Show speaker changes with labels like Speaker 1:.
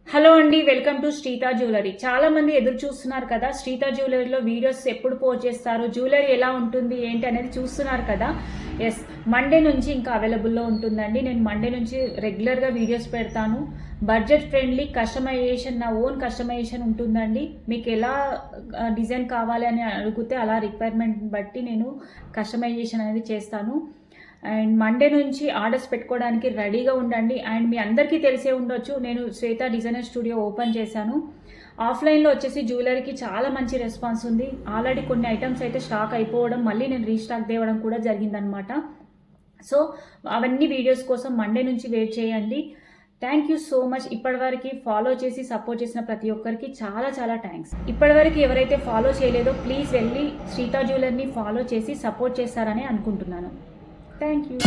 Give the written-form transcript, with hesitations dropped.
Speaker 1: Hello అండి, welcome to Shritha jewellery. చాలా మంది ఎదురు చూస్తున్నారు కదా, శ్రీతా జ్యువెలరీలో వీడియోస్ ఎప్పుడు పోస్ట్ చేస్తారు, జ్యువెలరీ ఎలా ఉంటుంది ఏంటి అనేది చూస్తున్నారు కదా. ఎస్, మండే నుంచి ఇంకా అవైలబుల్లో ఉంటుందండి. నేను మండే నుంచి రెగ్యులర్గా వీడియోస్ పెడతాను. బడ్జెట్ ఫ్రెండ్లీ కస్టమైజేషన్, నా ఓన్ కస్టమైజేషన్ ఉంటుందండి. మీకు ఎలా డిజైన్ కావాలి అని అడిగితే అలా రిక్వైర్మెంట్ బట్టి నేను కస్టమైజేషన్ అనేది చేస్తాను. అండ్ మండే నుంచి ఆర్డర్స్ పెట్టుకోవడానికి రెడీగా ఉండండి. అండ్ మీ అందరికీ తెలిసే ఉండొచ్చు, నేను శ్వేత డిజైనర్ స్టూడియో ఓపెన్ చేశాను. ఆఫ్లైన్లో వచ్చేసి జ్యువెలరీకి చాలా మంచి రెస్పాన్స్ ఉంది. ఆల్రెడీ కొన్ని ఐటమ్స్ అయితే స్టాక్ అయిపోవడం, మళ్ళీ నేను రీస్టాక్ తేవడం కూడా జరిగిందనమాట. సో అవన్నీ వీడియోస్ కోసం మండే నుంచి వెయిట్ చేయండి. Thank you so much. ఇప్పటివరకు ఫాలో చేసి సపోర్ట్ చేసిన ప్రతి ఒక్కరికి చాలా చాలా థ్యాంక్స్. ఇప్పటివరకు ఎవరైతే ఫాలో చేయలేదో ప్లీజ్ వెళ్ళి శ్రీతా జ్యువెలరీని ఫాలో చేసి సపోర్ట్ చేస్తారని అనుకుంటున్నాను. Thank you.